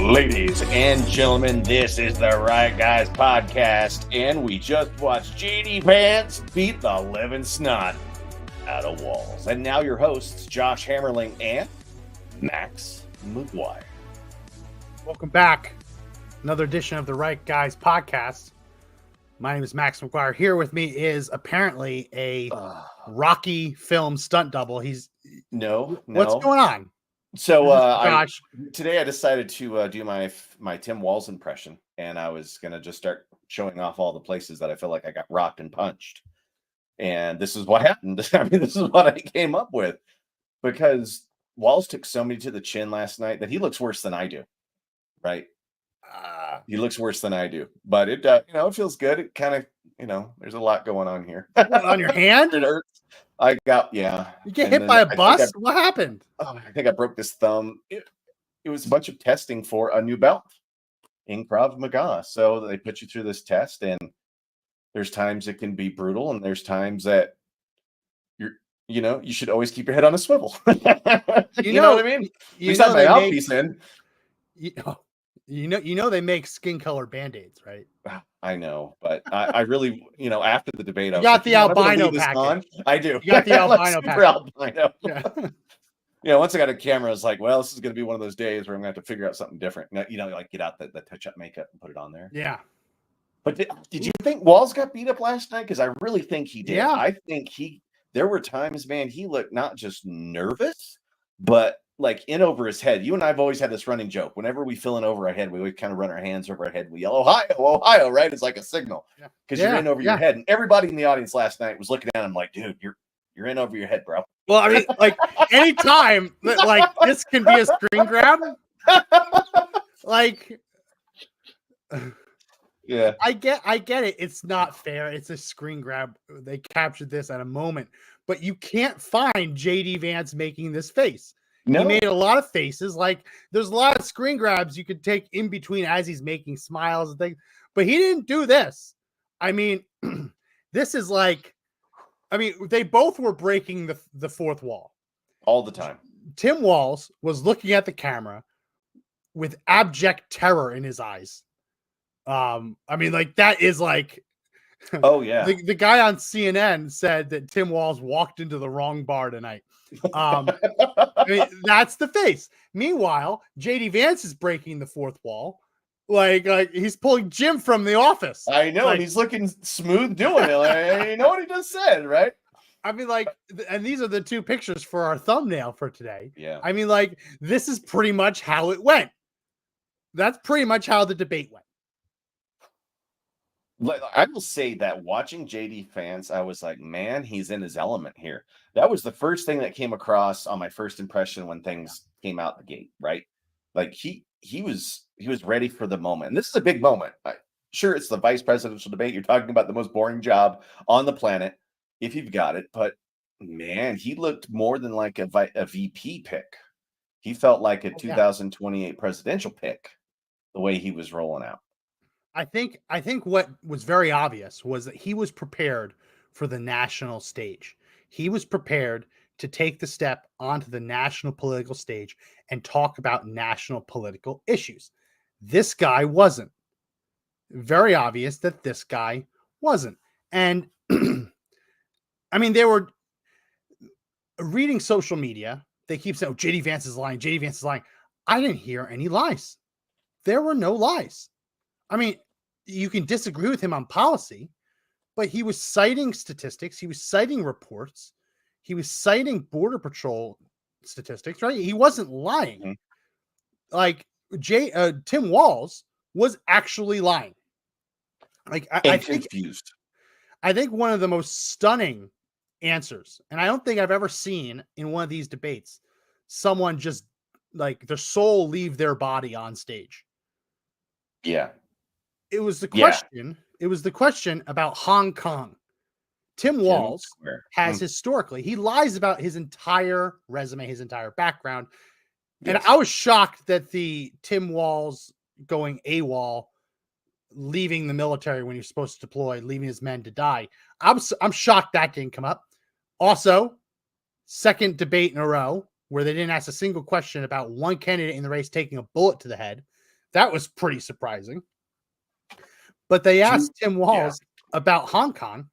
Ladies and gentlemen, this is the Right Guys podcast, and we just watched Vance beat the living snot out of Walz. And now your hosts, Josh Hammerling and Max McGuire. Welcome back. Another edition of the Right Guys podcast. My name is Max McGuire. Here with me is apparently a Rocky film stunt double. No. What's going on? So today I decided to do my Tim Walz impression, and I was going to just start showing off all the places that I feel like I got rocked and punched. And this is what happened. I mean, this is what I came up with, because Walz took somebody to the chin last night that he looks worse than I do. Right? He looks worse than I do, but it it feels good. It kind of, there's a lot going on here. On your hand? It hurts. You get hit by a bus? What happened? I think I broke this thumb. It was a bunch of testing for a new belt in Krav Maga. So they put you through this test, and there's times it can be brutal, and there's times that you should always keep your head on a swivel. You know what I mean? You had my mouthpiece in. They make skin color band-aids, right? I know, but I really, after the debate, I got the albino package. I do. You got the albino package. Albino. Yeah. Once I got a camera, I was like, well, this is going to be one of those days where I'm going to have to figure out something different. Like get out the touch-up makeup and put it on there. Yeah. But did you think Walz got beat up last night? Because I really think he did. Yeah. I think there were times, man, he looked not just nervous, but like in over his head. You and I have always had this running joke. Whenever we fill in over our head, we always kind of run our hands over our head. We yell, Ohio, Ohio, right? It's like a signal because you're in over your head. And everybody in the audience last night was looking at him like, dude, you're in over your head, bro. Well, I mean, like anytime that like this can be a screen grab, like, yeah, I get it. It's not fair. It's a screen grab. They captured this at a moment, but you can't find JD Vance making this face. No. He made a lot of faces. Like there's a lot of screen grabs you could take in between as he's making smiles and things, but he didn't do this. I mean, this is like, they both were breaking the fourth wall all the time. Tim Walz was looking at the camera with abject terror in his eyes. That is like, oh yeah. The guy on CNN said that Tim Walz walked into the wrong bar tonight. That's the face. Meanwhile, JD Vance is breaking the fourth wall. Like he's pulling Jim from The Office. I know, and he's looking smooth doing it. Like, you know what he just said, right? And these are the two pictures for our thumbnail for today. Yeah. This is pretty much how it went. That's pretty much how the debate went. I will say that watching JD Vance, I was like, man, he's in his element here. That was the first thing that came across on my first impression when things came out the gate, right? Like he was ready for the moment. And this is a big moment. Sure, it's the vice presidential debate. You're talking about the most boring job on the planet, if you've got it. But man, he looked more than like a VP pick. He felt like a 2028 presidential pick, the way he was rolling out. I think what was very obvious was that he was prepared for the national stage. He was prepared to take the step onto the national political stage and talk about national political issues. This guy wasn't. Very obvious that this guy wasn't. And they were reading social media. They keep saying, JD Vance is lying. JD Vance is lying. I didn't hear any lies. There were no lies. You can disagree with him on policy, but he was citing statistics. He was citing reports. He was citing Border Patrol statistics, right? He wasn't lying. Mm-hmm. Like Tim Walz was actually lying. Like I think confused. I think one of the most stunning answers, and I don't think I've ever seen in one of these debates, someone just like their soul leave their body on stage. Yeah. It was the question. Yeah. It was the question about Hong Kong. Tim Walz has historically, he lies about his entire resume, his entire background. Yes. And I was shocked that the Tim Walz going AWOL, leaving the military when you're supposed to deploy, leaving his men to die. I'm shocked that didn't come up. Also, second debate in a row where they didn't ask a single question about one candidate in the race taking a bullet to the head. That was pretty surprising. But they asked Tim Walz about Hong Kong.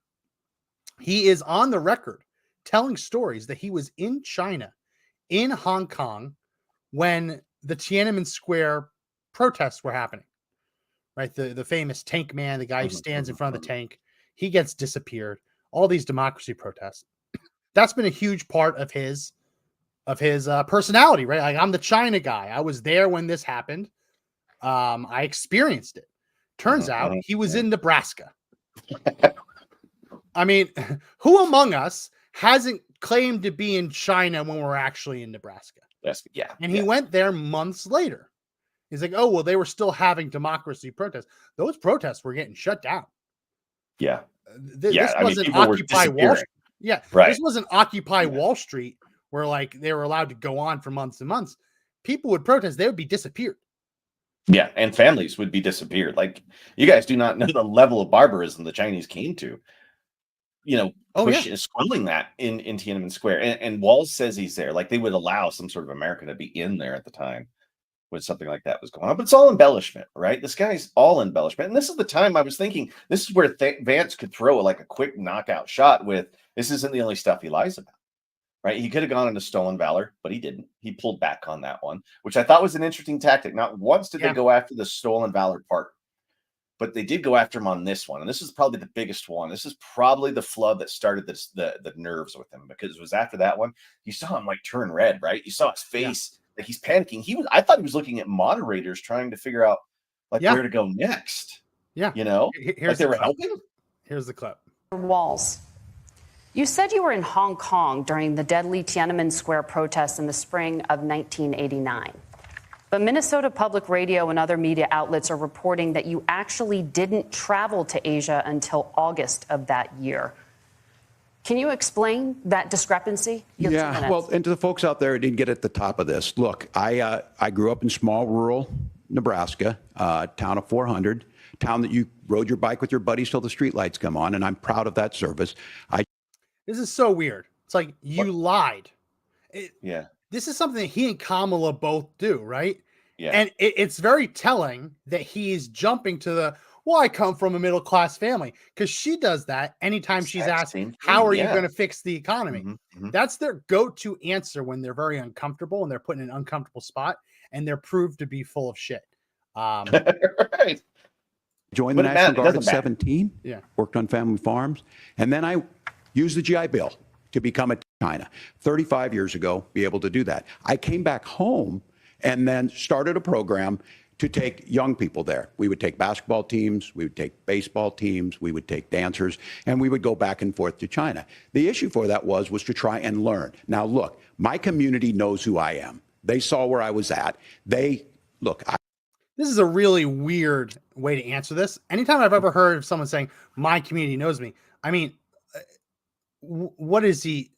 He is on the record telling stories that he was in China, in Hong Kong, when the Tiananmen Square protests were happening. Right, the famous tank man, the guy who stands in front of the tank, he gets disappeared. All these democracy protests. That's been a huge part of his personality, right? Like, I'm the China guy. I was there when this happened. I experienced it. Turns out he was in Nebraska. I mean, who among us hasn't claimed to be in China when we're actually in Nebraska? Yeah. And he went there months later. He's like, oh, well, they were still having democracy protests. Those protests were getting shut down. Yeah. This wasn't Occupy Wall Street. Yeah. Right. This wasn't Occupy Wall Street where like they were allowed to go on for months and months. People would protest. They would be disappeared. Yeah. And families would be disappeared. Like, you guys do not know the level of barbarism the Chinese came to, squelling that in Tiananmen Square. And Walz says he's there. Like, they would allow some sort of American to be in there at the time when something like that was going on. But it's all embellishment, right? This guy's all embellishment. And this is the time I was thinking, this is where Vance could throw like a quick knockout shot with, this isn't the only stuff he lies about, right? He could have gone into stolen valor, but he didn't. He pulled back on that one, which I thought was an interesting tactic. Not once did they go after the stolen valor part, but they did go after him on this one. And this is probably the biggest one. This is probably the flood that started the nerves with him, because it was after that one. You saw him like turn red, right? You saw his face. Like, he's panicking. I thought he was looking at moderators trying to figure out where to go next. Yeah. Here's like they were helping. Here's the clip. Walz, you said you were in Hong Kong during the deadly Tiananmen Square protests in the spring of 1989. But Minnesota Public Radio and other media outlets are reporting that you actually didn't travel to Asia until August of that year. Can you explain that discrepancy? Yeah, well, and to the folks out there who didn't get at the top of this, look, I grew up in small rural Nebraska, town of 400, town that you rode your bike with your buddies till the streetlights come on, and I'm proud of that service. This is so weird. It's like you lied. This is something that he and Kamala both do, right? Yeah. And it's very telling that he's jumping to the, well, I come from a middle-class family, because she does that anytime she's asked, how are you going to fix the economy? That's their go-to answer when they're very uncomfortable and they're put in an uncomfortable spot and they're proved to be full of shit. Right. Joined the National Guard at 17, Yeah. Worked on family farms, and then I used the GI Bill to become a China. 35 years ago, be able to do that. I came back home and then started a program to take young people there. We would take basketball teams, we would take baseball teams, we would take dancers, and we would go back and forth to China. The issue for that was to try and learn. Now, look, my community knows who I am. They saw where I was at. This is a really weird way to answer this. Anytime I've ever heard of someone saying, my community knows me, I mean, what is he?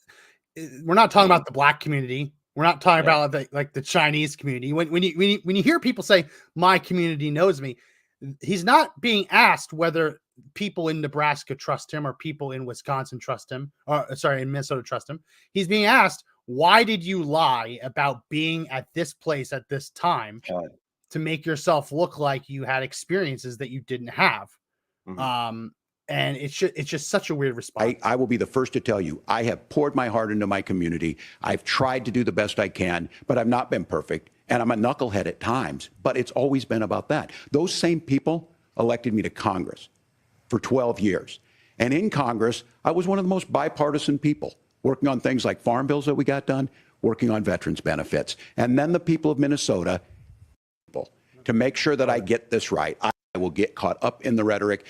We're not talking about the black community. We're not talking about the Chinese community. When you hear people say my community knows me, he's not being asked whether people in Nebraska trust him or people in Wisconsin trust him, or in Minnesota trust him. He's being asked, why did you lie about being at this place at this time to make yourself look like you had experiences that you didn't have? And it's just such a weird response. I will be the first to tell you, I have poured my heart into my community. I've tried to do the best I can, but I've not been perfect. And I'm a knucklehead at times, but it's always been about that. Those same people elected me to Congress for 12 years. And in Congress, I was one of the most bipartisan people, working on things like farm bills that we got done, working on veterans benefits. And then the people of Minnesota, to make sure that I get this right. I will get caught up in the rhetoric,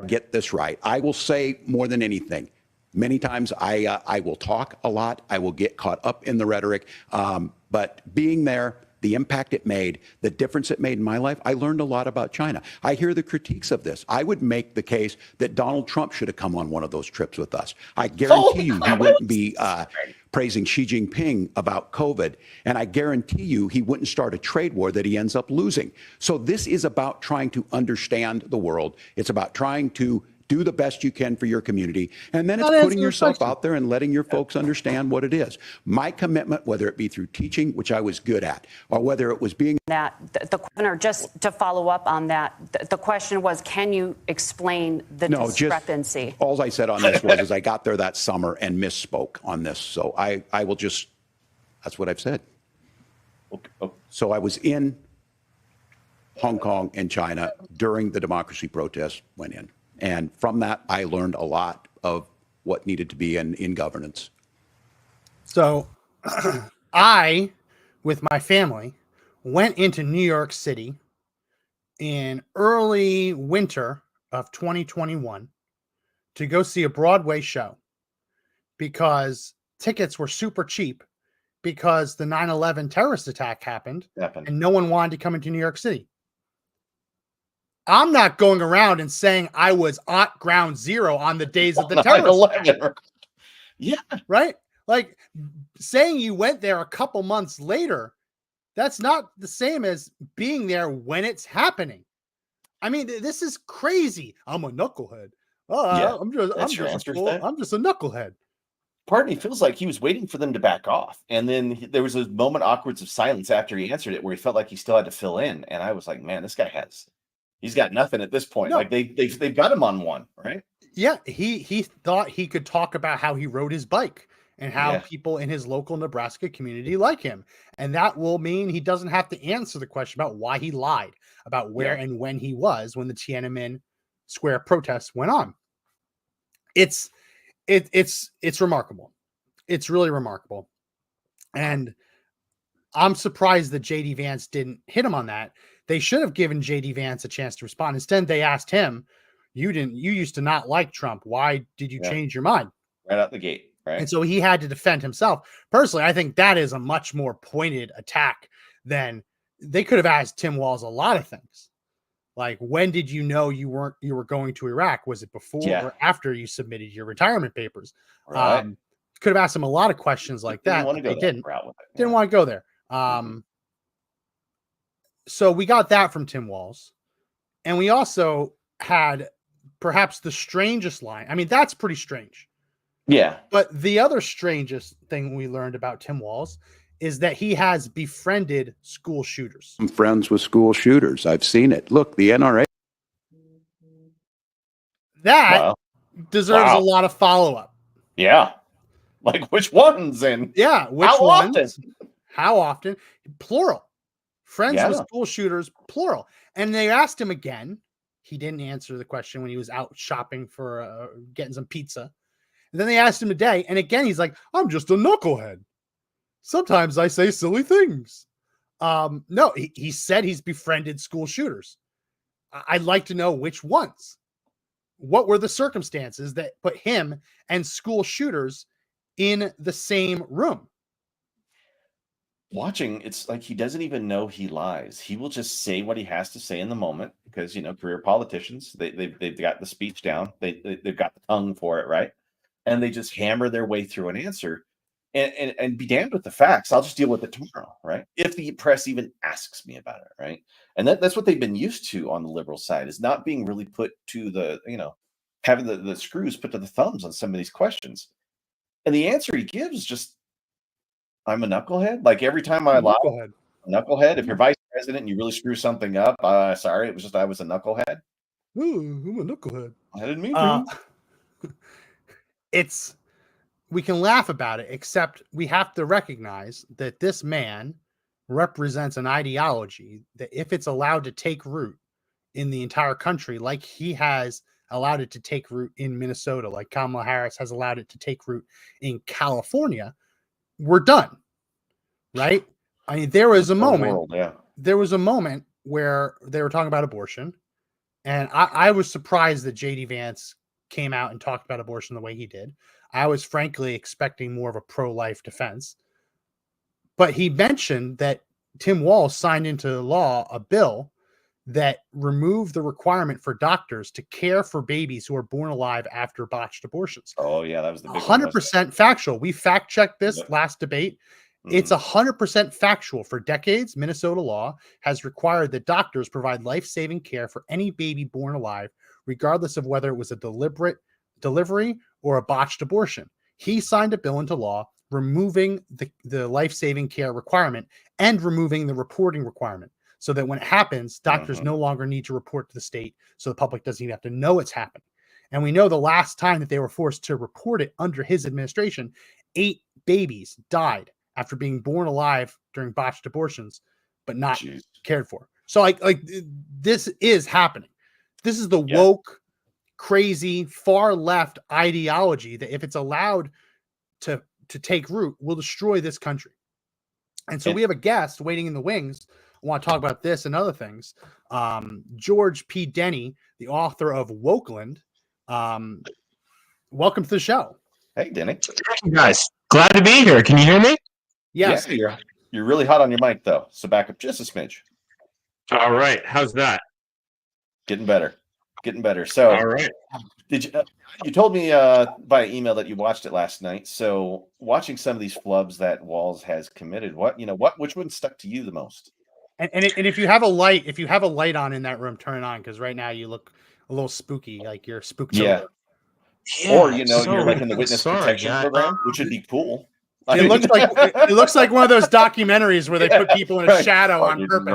get this right. I will say more than anything. Many times I will talk a lot. I will get caught up in the rhetoric. But being there, the impact it made, the difference it made in my life, I learned a lot about China. I hear the critiques of this. I would make the case that Donald Trump should have come on one of those trips with us. I guarantee you he wouldn't be praising Xi Jinping about COVID. And I guarantee you he wouldn't start a trade war that he ends up losing. So this is about trying to understand the world. It's about trying to do the best you can for your community. And then it's Not answering putting the yourself question. out there and letting your folks understand what it is. My commitment, whether it be through teaching, which I was good at, or whether it was being That the governor, just to follow up on that, the question was, can you explain the discrepancy? All I said on this was I got there that summer and misspoke on this. So I will just, that's what I've said. Okay. So I was in Hong Kong and China during the democracy protests went in. And from that, I learned a lot of what needed to be in governance. So I, with my family, went into New York City in early winter of 2021 to go see a Broadway show because tickets were super cheap because the 9/11 terrorist attack happened and no one wanted to come into New York City. I'm not going around and saying I was at ground zero on the days of the terrorist attack. Yeah. Right? Like saying you went there a couple months later, that's not the same as being there when it's happening. I mean, this is crazy. I'm a knucklehead. Oh, Yeah, I'm just a knucklehead. Part of me feels like he was waiting for them to back off. And then there was a moment awkward of silence after he answered it where he felt like he still had to fill in. And I was like, man, this guy he's got nothing at this point. No. Like they've got him on one, right? Yeah, he thought he could talk about how he rode his bike and how Yeah. people in his local Nebraska community like him. And that will mean he doesn't have to answer the question about why he lied about where and when he was when the Tiananmen Square protests went on. It's remarkable. It's really remarkable. And I'm surprised that JD Vance didn't hit him on that. They should have given JD Vance a chance to respond. Instead, they asked him, you used to not like Trump. Why did you change your mind? Right out the gate, right? And so he had to defend himself. Personally, I think that is a much more pointed attack than they could have asked Tim Walz a lot of things. Like, when did you know you were going to Iraq? Was it before or after you submitted your retirement papers? Right. Could have asked him a lot of questions like that. They didn't. Didn't want to go there. So we got that from Tim Walz. And we also had perhaps the strangest line. I mean, that's pretty strange. Yeah. But the other strangest thing we learned about Tim Walz is that he has befriended school shooters. I'm friends with school shooters. I've seen it. Look, the NRA. That deserves a lot of follow-up. Yeah. Like which ones and which how ones? often? How often? Plural. Friends Yeah. with school shooters, plural. And they asked him again. He didn't answer the question when he was out shopping for getting some pizza. And then they asked him today, and again he's like, "I'm just a knucklehead. Sometimes I say silly things." No, he said he's befriended school shooters. I'd like to know which ones. What were the circumstances that put him and school shooters in the same room? Watching, it's like he doesn't even know he lies. He will just say what he has to say in the moment because career politicians, they've got the speech down, they've got the tongue for it, right? And they just hammer their way through an answer and be damned with the facts. I'll just deal with it tomorrow, right? If the press even asks me about it, right? And that's what they've been used to on the liberal side, is not being really put to the, having the screws put to the thumbs on some of these questions. And the answer he gives is just, I'm a knucklehead. Like every time I lie, knucklehead. If you're vice president and you really screw something up, sorry, it was just I was a knucklehead. Ooh, I'm a knucklehead. I didn't mean to. We can laugh about it, except we have to recognize that this man represents an ideology that, if it's allowed to take root in the entire country, like he has allowed it to take root in Minnesota, like Kamala Harris has allowed it to take root in California, we're done. Right? I mean, there was a moment where they were talking about abortion, and I was surprised that JD Vance came out and talked about abortion the way he did. I was frankly expecting more of a pro-life defense, but he mentioned that Tim Walz signed into law a bill that removed the requirement for doctors to care for babies who are born alive after botched abortions. Oh yeah, that was the big 100% factual. We fact checked this last debate. It's 100% factual. For decades, Minnesota law has required that doctors provide life-saving care for any baby born alive, regardless of whether it was a deliberate delivery or a botched abortion. He signed a bill into law removing the life-saving care requirement and removing the reporting requirement, so that when it happens, doctors no longer need to report to the state, so the public doesn't even have to know it's happening. And we know the last time that they were forced to report it under his administration, 8 babies died after being born alive during botched abortions, but not cared for. So like this is happening. This is the woke, crazy, far left ideology that, if it's allowed to take root, will destroy this country. And so we have a guest waiting in the wings. I want to talk about this and other things. George P. Denny, the author of Wokeland. Welcome to the show. Hey, Denny. Thank you, guys. Glad to be here. Can you hear me? Yes. Yeah, you're really hot on your mic, though. So back up just a smidge. All right. How's that? Getting better. So, all right. Did you told me by email that you watched it last night? So, watching some of these flubs that Walz has committed, which one stuck to you the most? And if you have a light on in that room, turn it on, because right now you look a little spooky, like you're spooked. Yeah. Or you're like in the witness protection program, which would be cool. It looks like one of those documentaries where they put people in a shadow on purpose.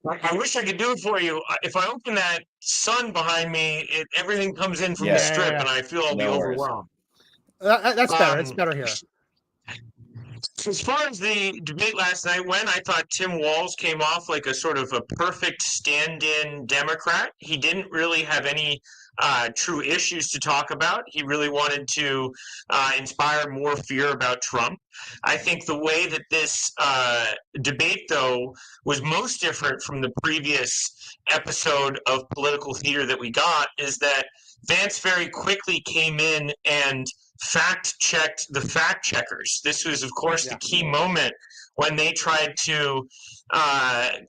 I wish I could do it for you. If I open that sun behind me, everything comes in from the strip, and I feel I'll be overwhelmed. That's better. It's better here. As far as the debate last night went, I thought Tim Walz came off like a sort of a perfect stand-in Democrat. He didn't really have any true issues to talk about. He really wanted to inspire more fear about Trump. I think the way that this debate, though, was most different from the previous episode of political theater that we got is that Vance very quickly came in and fact-checked the fact-checkers. This was, of course, the key moment when they tried to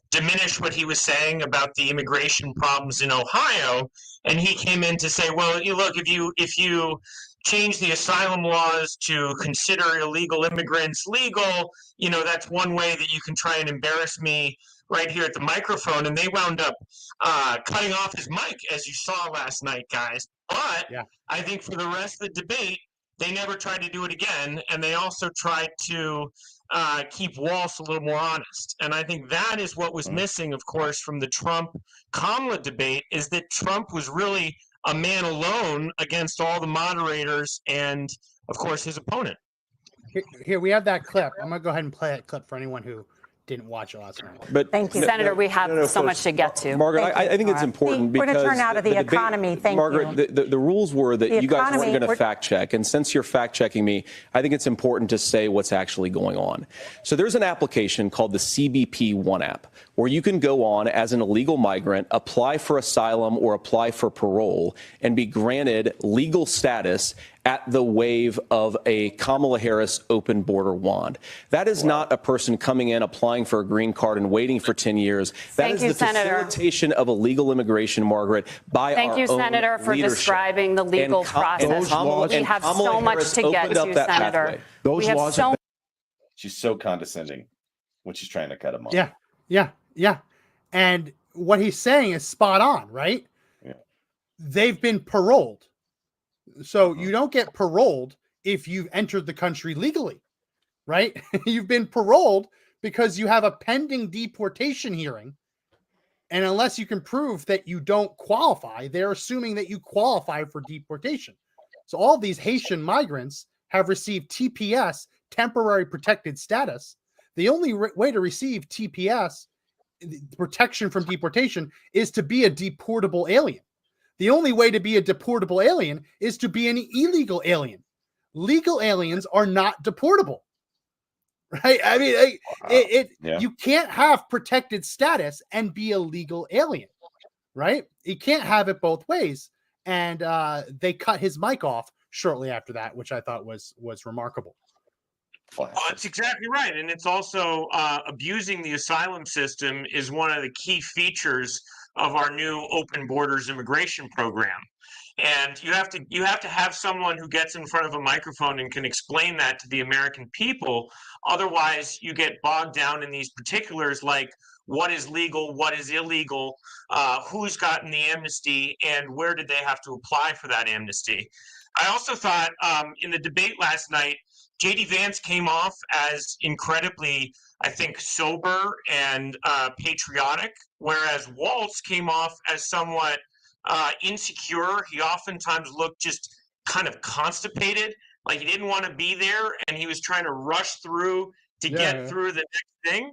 diminish what he was saying about the immigration problems in Ohio, and he came in to say, well, look, if you change the asylum laws to consider illegal immigrants legal, that's one way that you can try and embarrass me right here at the microphone. And they wound up cutting off his mic, as you saw last night, guys. But I think for the rest of the debate, they never tried to do it again, and they also tried to keep Walz a little more honest. And I think that is what was missing, of course, from the Trump-Kamala debate, is that Trump was really a man alone against all the moderators and, of course, his opponent. Here we have that clip. I'm going to go ahead and play that clip for anyone who didn't watch it last night. But thank you, Senator. We have so much to get to. Margaret, I think it's important because we're going to turn out of the economy. Thank Margaret, you. The rules were that you guys weren't going to fact check, and since you're fact checking me, I think it's important to say what's actually going on. So there's an application called the CBP One app, where you can go on as an illegal migrant, apply for asylum or apply for parole, and be granted legal status at the wave of a Kamala Harris open border wand. That is not a person coming in, applying for a green card and waiting for 10 years. That is the facilitation of illegal immigration, Margaret, by our own leadership. Thank you, Senator, for describing the legal process. We have so much to get to, Senator. Those laws. She's so condescending when she's trying to cut him off. Yeah. And what he's saying is spot on, right? Yeah. They've been paroled. So you don't get paroled if you've entered the country legally, right? You've been paroled because you have a pending deportation hearing. And unless you can prove that you don't qualify, they're assuming that you qualify for deportation. So all these Haitian migrants have received TPS, temporary protected status. The only way to receive TPS, protection from deportation, is to be a deportable alien. The only way to be a deportable alien is to be an illegal alien. Legal aliens are not deportable, right? I mean, you can't have protected status and be a legal alien, right? You can't have it both ways. And they cut his mic off shortly after that, which I thought was remarkable. That's exactly right. And it's also abusing the asylum system is one of the key features of our new open borders immigration program. And you have to have someone who gets in front of a microphone and can explain that to the American people. Otherwise, you get bogged down in these particulars like what is legal, what is illegal, who's gotten the amnesty, and where did they have to apply for that amnesty. I also thought in the debate last night, J.D. Vance came off as incredibly, I think, sober and patriotic, whereas Walz came off as somewhat insecure. He oftentimes looked just kind of constipated, like he didn't want to be there, and he was trying to rush through to get through the next thing.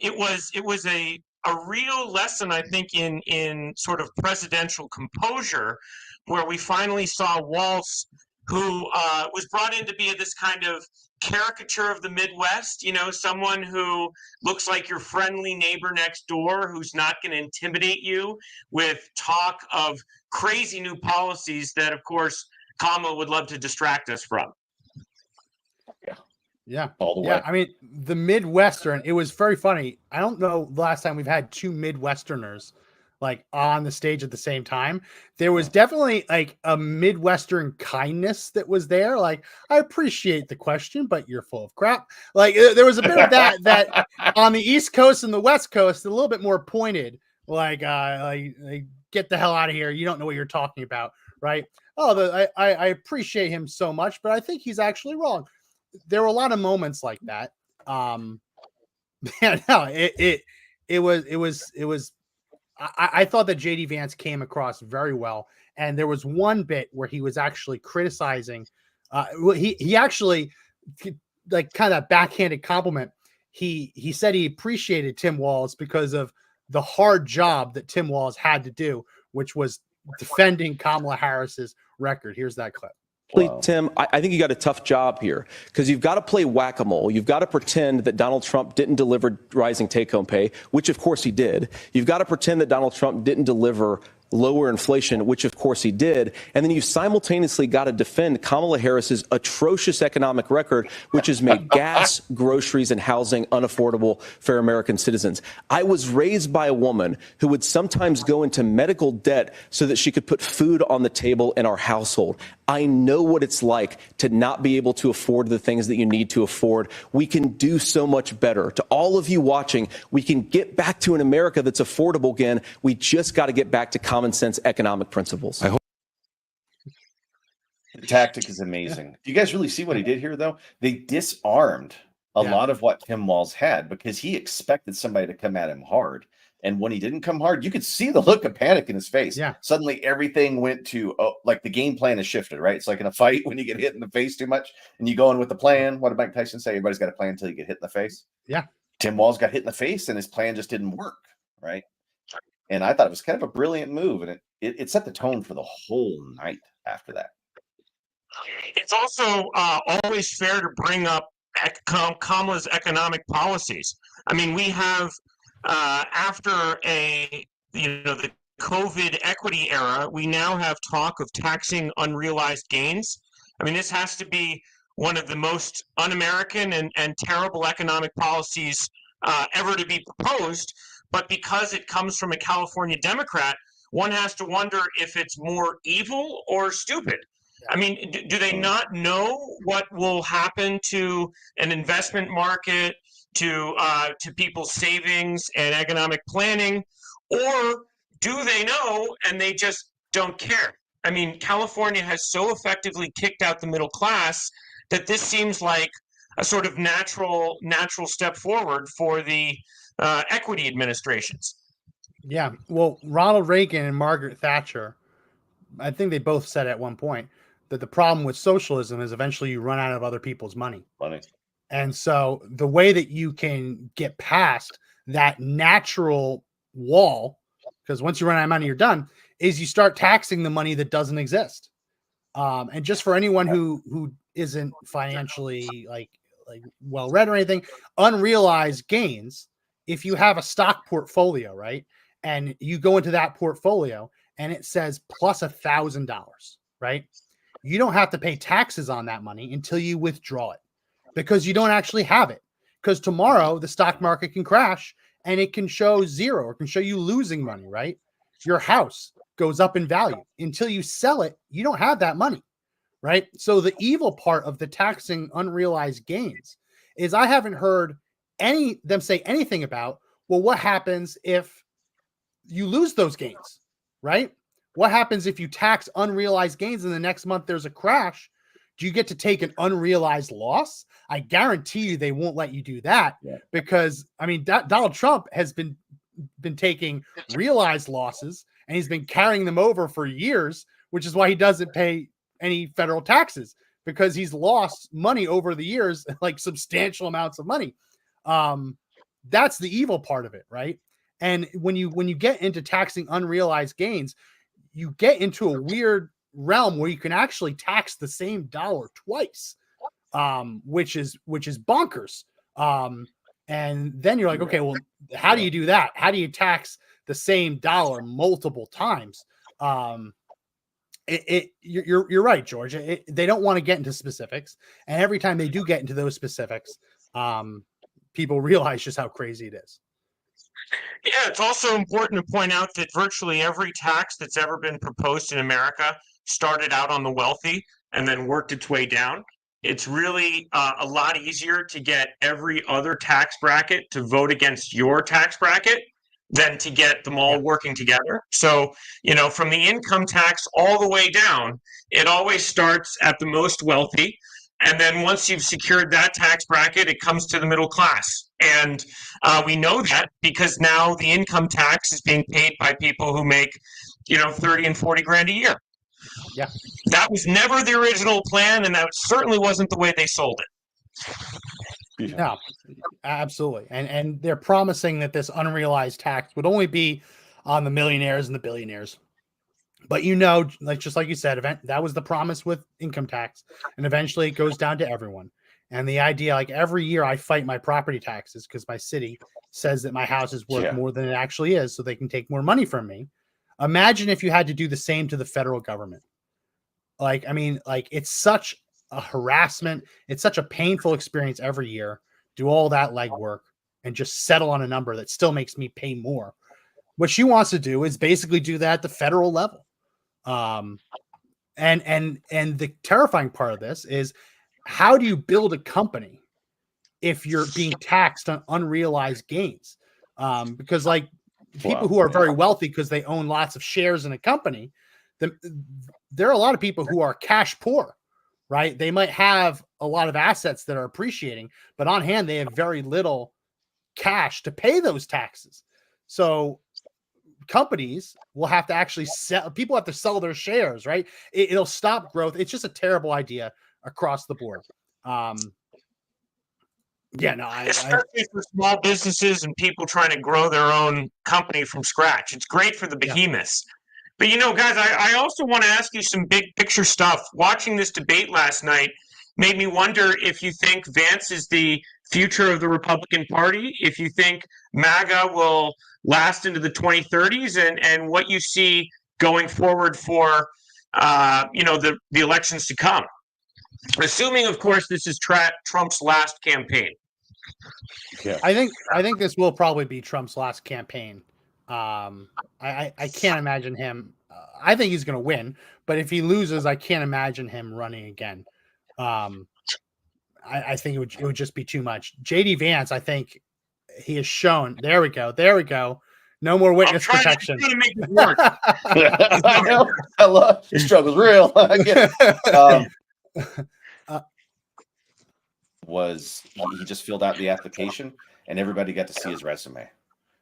It was a real lesson, I think, in sort of presidential composure, where we finally saw Walz, who was brought in to be this kind of caricature of the Midwest, someone who looks like your friendly neighbor next door, who's not going to intimidate you with talk of crazy new policies that, of course, Kamala would love to distract us from. Yeah. All the way. I mean, the Midwestern, it was very funny. I don't know the last time we've had two Midwesterners like on the stage at the same time. There was definitely like a Midwestern kindness that was there. Like, I appreciate the question, but you're full of crap. Like there was a bit of that on the East Coast and the West Coast, a little bit more pointed, like get the hell out of here. You don't know what you're talking about. Right. I appreciate him so much, but I think he's actually wrong. There were a lot of moments like that. Yeah, no, it was. I thought that JD Vance came across very well, and there was one bit where he was actually criticizing. He actually, like, kind of backhanded compliment. He said he appreciated Tim Walz because of the hard job that Tim Walz had to do, which was defending Kamala Harris's record. Here's that clip. Wow. Tim, I think you got a tough job here because you've got to play whack-a-mole. You've got to pretend that Donald Trump didn't deliver rising take-home pay, which of course he did. You've got to pretend that Donald Trump didn't deliver lower inflation, which of course he did. And then you simultaneously got to defend Kamala Harris's atrocious economic record, which has made gas, groceries, and housing unaffordable for American citizens. I was raised by a woman who would sometimes go into medical debt so that she could put food on the table in our household. I know what it's like to not be able to afford the things that you need to afford. We can do so much better. To all of you watching, we can get back to an America that's affordable again. We just got to get back to common sense economic principles. The tactic is amazing. Do you guys really see what he did here, though? They disarmed a lot of what Tim Walz had because he expected somebody to come at him hard. And when he didn't come hard, you could see the look of panic in his face. Yeah. Suddenly everything went to, like the game plan has shifted, right? It's like in a fight when you get hit in the face too much and you go in with the plan. What did Mike Tyson say? Everybody's got a plan until you get hit in the face. Yeah. Tim Walz got hit in the face and his plan just didn't work, right? And I thought it was kind of a brilliant move. And it set the tone for the whole night after that. It's also always fair to bring up Kamala's economic policies. I mean, we have after the COVID equity era, we now have talk of taxing unrealized gains. I mean, this has to be one of the most un-American and terrible economic policies ever to be proposed. But because it comes from a California Democrat, one has to wonder if it's more evil or stupid. I mean, do they not know what will happen to an investment market, to people's savings and economic planning, or do they know and they just don't care? I mean, California has so effectively kicked out the middle class that this seems like a sort of natural step forward for the equity administrations. Yeah, well, Ronald Reagan and Margaret Thatcher, I think they both said at one point that the problem with socialism is eventually you run out of other people's money. And so the way that you can get past that natural wall, because once you run out of money, you're done, is you start taxing the money that doesn't exist. And just for anyone who isn't financially like well read or anything, unrealized gains, if you have a stock portfolio, right, and you go into that portfolio and it says plus $1,000, right, you don't have to pay taxes on that money until you withdraw it, because you don't actually have it. Because tomorrow the stock market can crash and it can show zero or can show you losing money, right? Your house, goes up in value. Until you sell it, you don't have that money, right? So the evil part of the taxing unrealized gains is I haven't heard them say anything about, well, what happens if you lose those gains, right? What happens if you tax unrealized gains and the next month there's a crash? Do you get to take an unrealized loss? I guarantee you they won't let you do that because, I mean, Donald Trump has been taking realized losses and he's been carrying them over for years, which is why he doesn't pay any federal taxes because he's lost money over the years, like substantial amounts of money. That's the evil part of it, right? And when you get into taxing unrealized gains, you get into a weird realm where you can actually tax the same dollar twice, which is bonkers. And then you're like, okay, well, how do you do that? How do you tax the same dollar multiple times? You're right, George. They don't want to get into specifics, and every time they do get into those specifics, people realize just how crazy it is. Yeah, it's also important to point out that virtually every tax that's ever been proposed in America started out on the wealthy and then worked its way down. It's really a lot easier to get every other tax bracket to vote against your tax bracket than to get them all working together. So, from the income tax all the way down, it always starts at the most wealthy. And then once you've secured that tax bracket, it comes to the middle class. And we know that because now the income tax is being paid by people who make, 30 and 40 grand a year. Yeah. That was never the original plan, and that certainly wasn't the way they sold it. No, absolutely. And they're promising that this unrealized tax would only be on the millionaires and the billionaires. But just like you said, that was the promise with income tax. And eventually it goes down to everyone. And the idea, like every year I fight my property taxes because my city says that my house is worth more than it actually is, so they can take more money from me. Imagine if you had to do the same to the federal government. It's such a harassment. It's such a painful experience every year. Do all that legwork and just settle on a number that still makes me pay more. What she wants to do is basically do that at the federal level. And the terrifying part of this is, how do you build a company if you're being taxed on unrealized gains? Because people who are very wealthy because they own lots of shares in a company, there are a lot of people who are cash poor, right? They might have a lot of assets that are appreciating, but on hand, they have very little cash to pay those taxes. So companies will have to actually people have to sell their shares, right? It'll stop growth. It's just a terrible idea across the board. Especially for small businesses and people trying to grow their own company from scratch. It's great for the behemoths. But guys, I also want to ask you some big picture stuff. Watching this debate last night made me wonder if you think Vance is the future of the Republican Party, if you think MAGA will last into the 2030s, and what you see going forward for the elections to come. Assuming, of course, this is Trump's last campaign. Yeah. I think this will probably be Trump's last campaign. I can't imagine him. I think he's going to win, but if he loses, I can't imagine him running again. I think it would just be too much. JD Vance, I think he has shown. There we go. No more witness protection. To make it work. I love the struggle's real. I get it. He just filled out the application and everybody got to see his resume,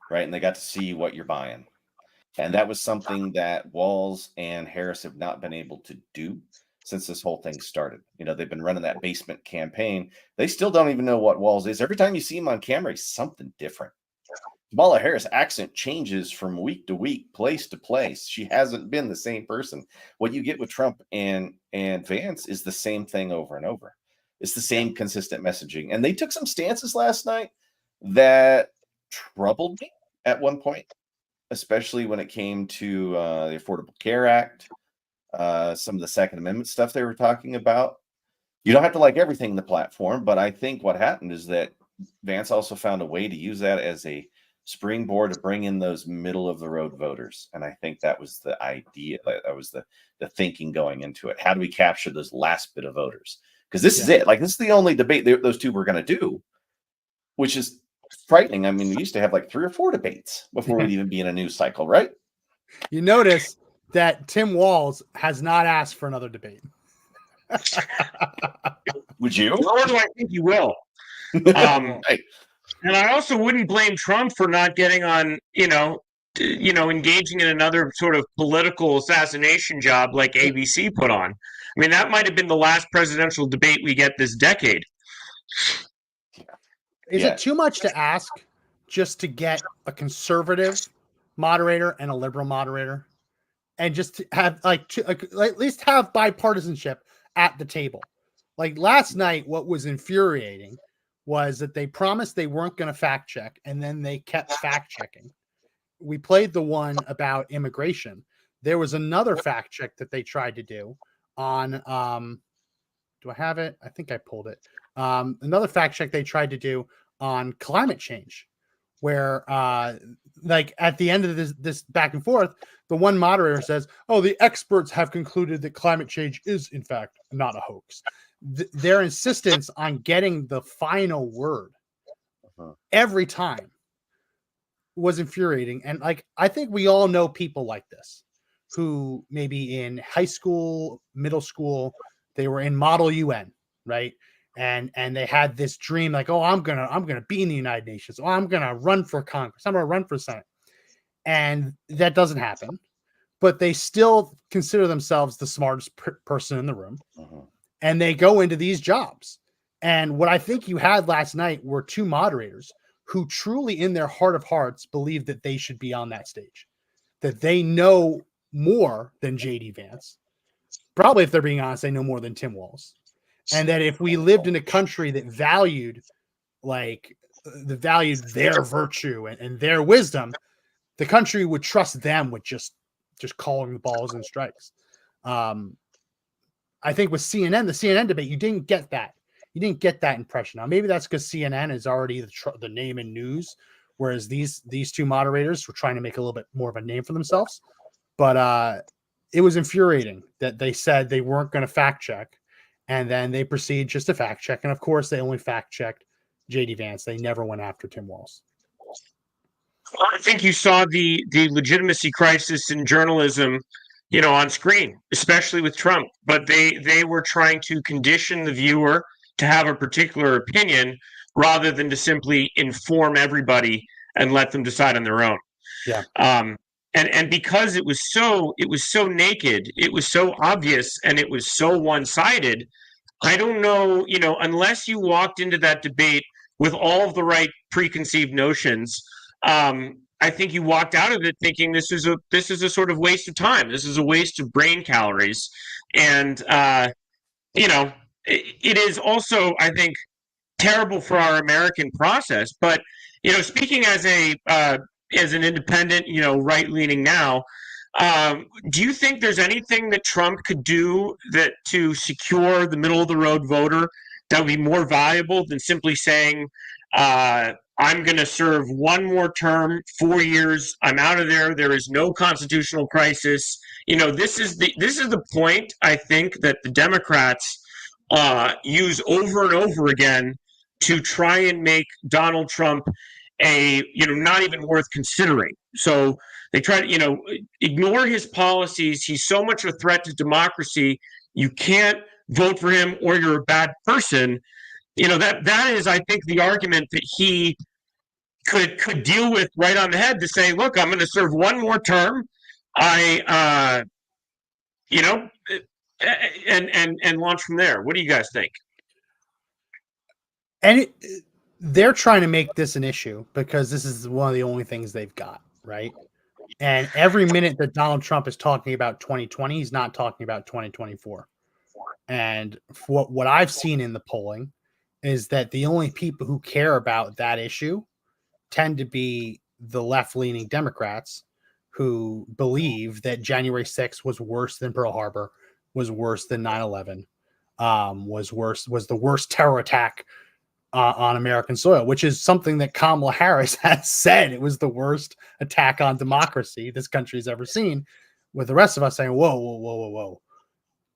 right? And they got to see what you're buying. And that was something that Walz and Harris have not been able to do since this whole thing started. They've been running that basement campaign. They still don't even know what Walz is. Every time you see him on camera, he's something different. Kamala Harris' accent changes from week to week, place to place. She hasn't been the same person. What you get with Trump and Vance is the same thing over and over. It's the same consistent messaging. And they took some stances last night that troubled me at one point, especially when it came to the Affordable Care Act, some of the Second Amendment stuff they were talking about. You don't have to like everything in the platform, but I think what happened is that Vance also found a way to use that as a springboard to bring in those middle of the road voters. And I think that was the idea. That was the thinking going into it. How do we capture those last bit of voters? Because this is it. Like, this is the only debate those two were going to do, which is frightening. I mean, we used to have like 3 or 4 debates before we'd even be in a news cycle, right? You notice that Tim Walz has not asked for another debate. Would you? Nor do I think you will. And I also wouldn't blame Trump for not getting on, engaging in another sort of political assassination job like ABC put on. I mean, that might have been the last presidential debate we get this decade. Is it too much to ask just to get a conservative moderator and a liberal moderator, and just to have at least have bipartisanship at the table? Like last night, what was infuriating was that they promised they weren't going to fact check, and then they kept fact checking. We played the one about immigration. There was another fact check that they tried to do on, do I have it? I think I pulled it. Another fact check they tried to do on climate change, where like at the end of this back and forth, the one moderator says, "Oh, the experts have concluded that climate change is in fact not a hoax." Their insistence on getting the final word every time was infuriating. And like, I think we all know people like this who maybe in high school, middle school, they were in Model UN, right? And they had this dream like, oh, I'm gonna be in the United Nations. Oh, I'm gonna run for Congress. I'm gonna run for Senate. And that doesn't happen, but they still consider themselves the smartest person in the room. And they go into these jobs. And what I think you had last night were 2 moderators who truly in their heart of hearts believe that they should be on that stage, that they know more than JD Vance. Probably, if they're being honest, they know more than Tim Walz. And that if we lived in a country that valued their virtue and their wisdom, the country would trust them with just calling the balls and strikes. I think with CNN, the CNN debate, you didn't get that. You didn't get that impression. Now, maybe that's because CNN is already the name in news, whereas these 2 moderators were trying to make a little bit more of a name for themselves. But it was infuriating that they said they weren't going to fact check, and then they proceed just to fact check. And of course, they only fact checked JD Vance. They never went after Tim Walz. I think you saw the legitimacy crisis in journalism, on screen, especially with Trump. But they were trying to condition the viewer to have a particular opinion rather than to simply inform everybody and let them decide on their own. Yeah. And because it was so naked, it was so obvious, and it was so one-sided, I don't know, unless you walked into that debate with all of the right preconceived notions, I think you walked out of it thinking this is a sort of waste of time. This is a waste of brain calories. And, it is also, I think, terrible for our American process. But, speaking as an independent, right-leaning now, do you think there's anything that Trump could do to secure the middle-of-the-road voter that would be more valuable than simply saying, I'm going to serve one more term, 4 years, I'm out of there, there is no constitutional crisis? This is the point, I think, that the Democrats use over and over again to try and make Donald Trump not even worth considering. So they try to, ignore his policies. He's so much a threat to democracy. You can't vote for him or you're a bad person. That is, I think, the argument that he could deal with right on the head, to say, look, I'm going to serve one more term. And launch from there. What do you guys think? And they're trying to make this an issue because this is one of the only things they've got, right? And every minute that Donald Trump is talking about 2020, he's not talking about 2024. And what I've seen in the polling is that the only people who care about that issue tend to be the left-leaning Democrats who believe that January 6th was worse than Pearl Harbor, was worse than 9/11, was the worst terror attack on American soil, which is something that Kamala Harris has said. It was the worst attack on democracy this country's ever seen, with the rest of us saying, whoa, whoa, whoa, whoa, whoa,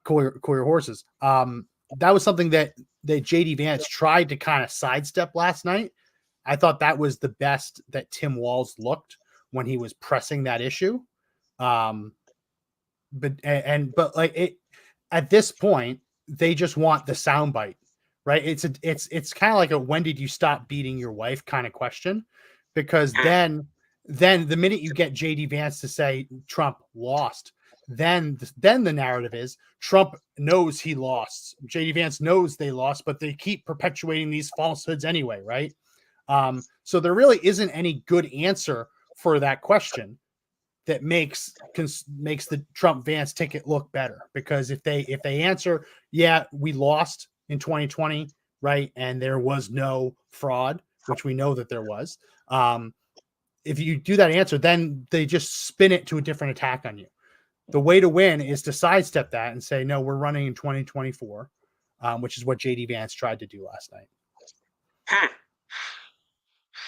cool your horses. That was something that JD Vance tried to kind of sidestep last night. I thought that was the best that Tim Walz looked when he was pressing that issue. But like it, at this point, they just want the soundbite, right? It's kind of like a when did you stop beating your wife kind of question, because then the minute you get JD Vance to say Trump lost, then the narrative is Trump knows he lost. JD Vance knows they lost, but they keep perpetuating these falsehoods anyway, right? So there really isn't any good answer for that question that makes the Trump Vance ticket look better, because if they answer, yeah, we lost in 2020, right, and there was no fraud, which we know that there was. If you do that answer, then they just spin it to a different attack on you. The way to win is to sidestep that and say, no, we're running in 2024, which is what JD Vance tried to do last night.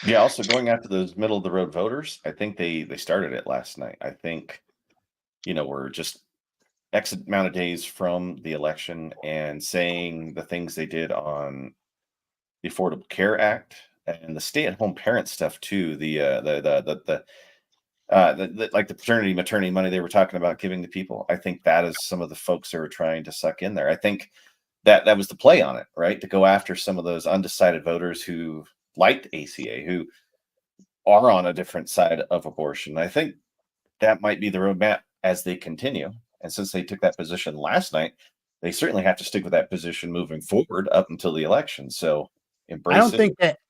Yeah, also going after those middle of the road voters, I think they started it last night. I think, we're just X amount of days from the election, and saying the things they did on the Affordable Care Act and the stay-at-home parent stuff too. The like the paternity, maternity money they were talking about giving to people. I think that is some of the folks they were trying to suck in there. I think that was the play on it, right? To go after some of those undecided voters who liked ACA, who are on a different side of abortion. I think that might be the roadmap as they continue. And since they took that position last night, they certainly have to stick with that position moving forward up until the election. So embrace it.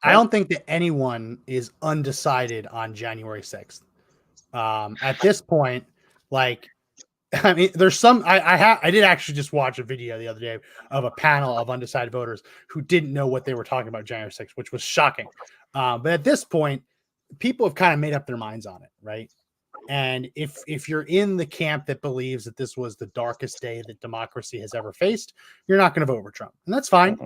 I don't think that anyone is undecided on January 6th. At this point, like, I mean, there's some. I did actually just watch a video the other day of a panel of undecided voters who didn't know what they were talking about January 6th, which was shocking. But at this point, people have kind of made up their minds on it, right? And if you're in the camp that believes that this was the darkest day that democracy has ever faced, you're not going to vote for Trump, and that's fine.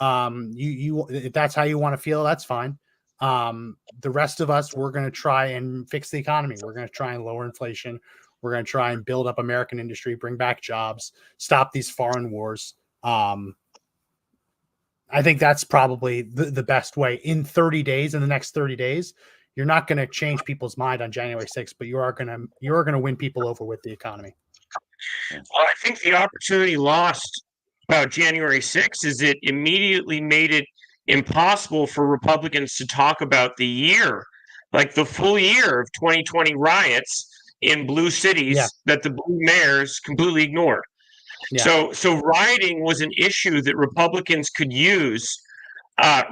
You if that's how you want to feel, that's fine. The rest of us, we're going to try and fix the economy. We're going to try and lower inflation. We're going to try and build up American industry, bring back jobs, stop these foreign wars. I think that's probably the best way. In the next 30 days, you're not going to change people's mind on January 6th, but you are going to win people over with the economy. Well, I think the opportunity lost about January 6th is it immediately made it impossible for Republicans to talk about the year, like the full year of 2020 riots in blue cities that the blue mayors completely ignored. Yeah. So rioting was an issue that Republicans could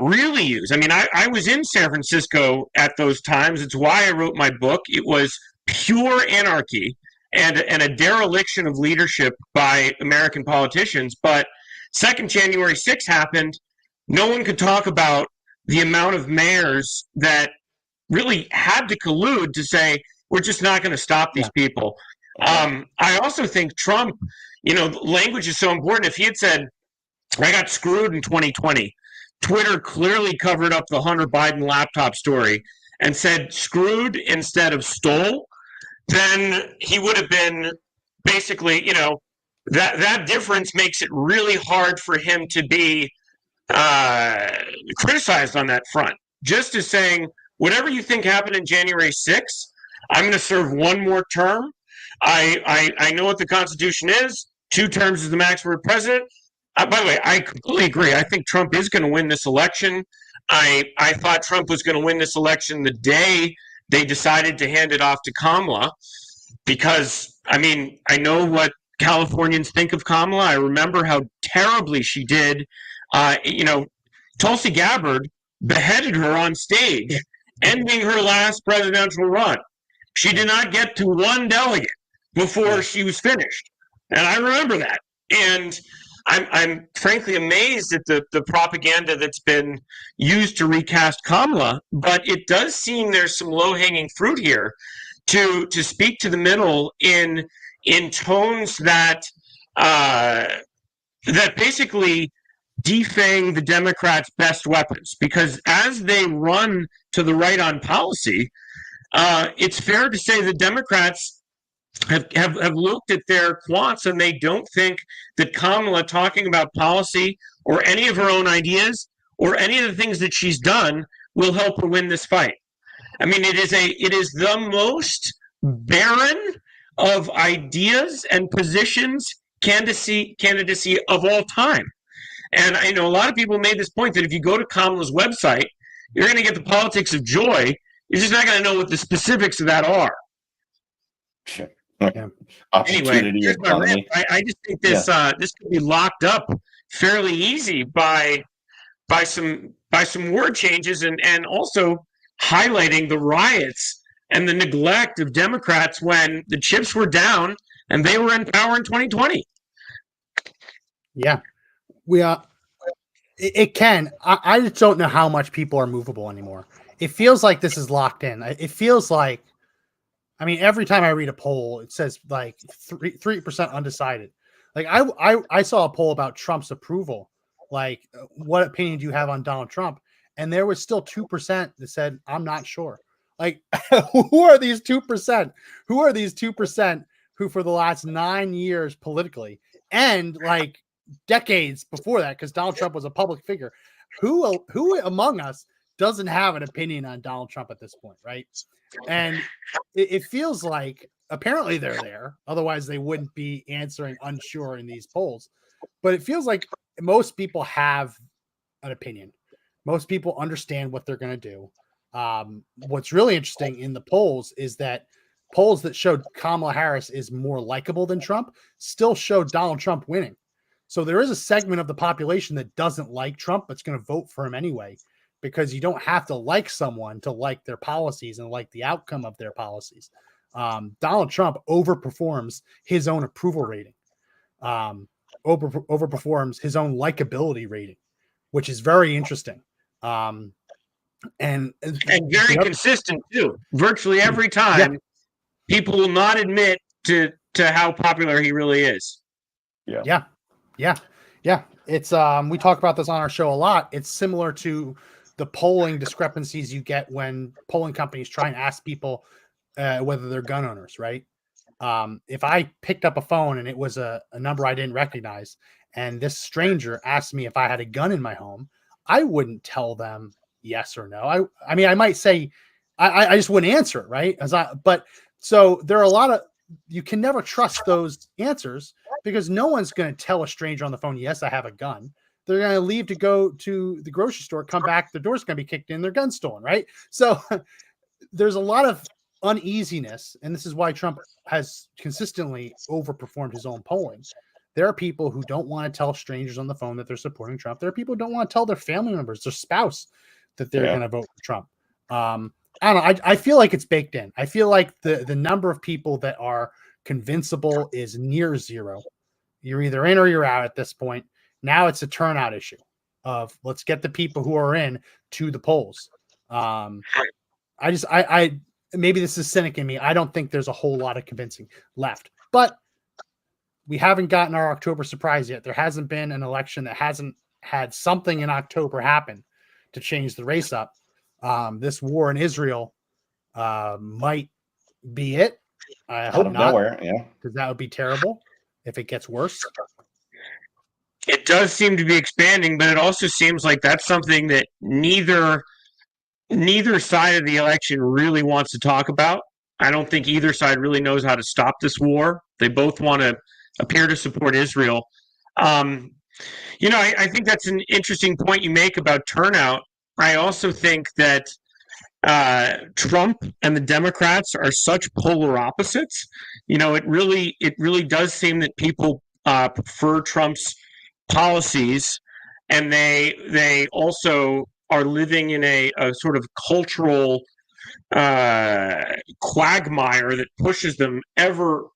really use. I mean, I was in San Francisco at those times. It's why I wrote my book. It was pure anarchy and a dereliction of leadership by American politicians. But second January 6th happened. No one could talk about the amount of mayors that really had to collude to say, we're just not going to stop these people. I also think Trump, language is so important. If he had said, I got screwed in 2020, Twitter clearly covered up the Hunter Biden laptop story and said screwed instead of stole, then he would have been basically, that difference makes it really hard for him to be criticized on that front. Just as saying, whatever you think happened in January 6th, I'm going to serve one more term. I know what the Constitution is. 2 terms is the max for a president. By the way, I completely agree. I think Trump is going to win this election. I thought Trump was going to win this election the day they decided to hand it off to Kamala, because, I mean, I know what Californians think of Kamala. I remember how terribly she did. Tulsi Gabbard beheaded her on stage, ending her last presidential run. She did not get to one delegate before she was finished. And I remember that. And I'm frankly amazed at the propaganda that's been used to recast Kamala, but it does seem there's some low-hanging fruit here to speak to the middle in tones that basically defang the Democrats' best weapons, because as they run to the right on policy, it's fair to say the Democrats have looked at their quants and they don't think that Kamala talking about policy or any of her own ideas or any of the things that she's done will help her win this fight. I mean, it is the most barren of ideas and positions candidacy of all time. And I know a lot of people made this point that if you go to Kamala's website, you're going to get the politics of joy. You're just not going to know what the specifics of that are. Yeah. Anyway, here's my rant. I just think this this could be locked up fairly easy by some word changes and also highlighting the riots and the neglect of Democrats when the chips were down and they were in power in 2020. Yeah, we are. It can. I just don't know how much people are movable anymore. It feels like this is locked in. It feels like, I mean, every time I read a poll, it says like 3% undecided. Like I saw a poll about Trump's approval. Like, what opinion do you have on Donald Trump? And there was still 2% that said, I'm not sure. Like, who are these 2%? Who are these 2% who for the last 9 years politically and like decades before that, because Donald Trump was a public figure, who among us doesn't have an opinion on Donald Trump at this point, right? And it feels like apparently they're there. Otherwise, they wouldn't be answering unsure in these polls. But it feels like most people have an opinion. Most people understand what they're going to do. What's really interesting in the polls is that polls that showed Kamala Harris is more likable than Trump still showed Donald Trump winning. So there is a segment of the population that doesn't like Trump, but's going to vote for him anyway, because you don't have to like someone to like their policies and like the outcome of their policies. Donald Trump overperforms his own approval rating, overperforms his own likability rating, which is very interesting. And very consistent too. Virtually every time, people will not admit to how popular he really is. Yeah. It's we talk about this on our show a lot. It's similar to the polling discrepancies you get when polling companies try and ask people whether they're gun owners, right? If I picked up a phone and it was a number I didn't recognize, and this stranger asked me if I had a gun in my home, I wouldn't tell them yes or no. I mean, I might say I just wouldn't answer it, right? But so there are a lot of, you can never trust those answers because no one's going to tell a stranger on the phone, yes, I have a gun. They're going to leave to go to the grocery store, come back, the door's going to be kicked in, their gun's stolen, right? So there's a lot of uneasiness, and this is why Trump has consistently overperformed his own polling. There are people who don't want to tell strangers on the phone that they're supporting Trump. There are people who don't want to tell their family members, their spouse, that they're going to vote for Trump. I don't know. I feel like it's baked in. I feel like the number of people that are convincible is near zero. You're either in or you're out at this point. Now it's a turnout issue of let's get the people who are in to the polls. I maybe this is cynic in me. I don't think there's a whole lot of convincing left, but we haven't gotten our October surprise yet. There hasn't been an election that hasn't had something in October happen to change the race up. This war in Israel might be it. I hope not. Because that would be terrible if it gets worse. It does seem to be expanding, but it also seems like that's something that neither side of the election really wants to talk about. I don't think either side really knows how to stop this war. They both want to appear to support Israel. I think that's an interesting point you make about turnout. I also think that Trump and the Democrats are such polar opposites. It really does seem that people prefer Trump's policies, and they also are living in a sort of cultural quagmire that pushes them ever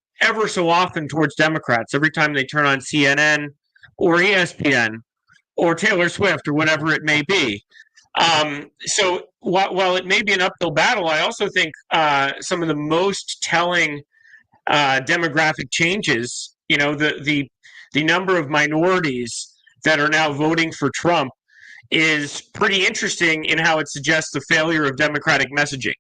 so often towards Democrats every time they turn on CNN or ESPN or Taylor Swift or whatever it may be. So while it may be an uphill battle, I also think some of the most telling demographic changes, the number of minorities that are now voting for Trump is pretty interesting in how it suggests the failure of Democratic messaging.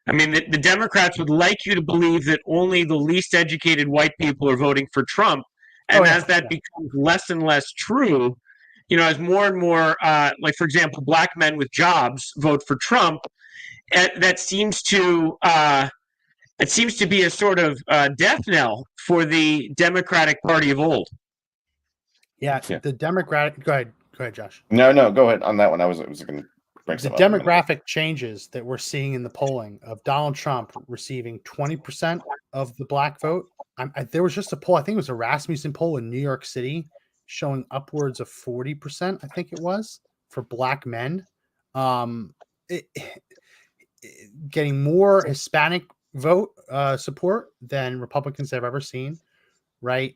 I mean, the Democrats would like you to believe that only the least educated white people are voting for Trump. And as that becomes less and less true, as more and more, like, for example, black men with jobs vote for Trump, that seems to be a sort of death knell for the Democratic Party of old. Yeah, the Democratic. Go ahead, Josh. No, go ahead on that one. I was going to bring the some demographic changes that we're seeing in the polling of Donald Trump receiving 20% of the black vote. There was just a poll, I think it was a Rasmussen poll in New York City, showing upwards of 40%, I think it was, for black men. Getting more Hispanic vote support than Republicans have ever seen, right?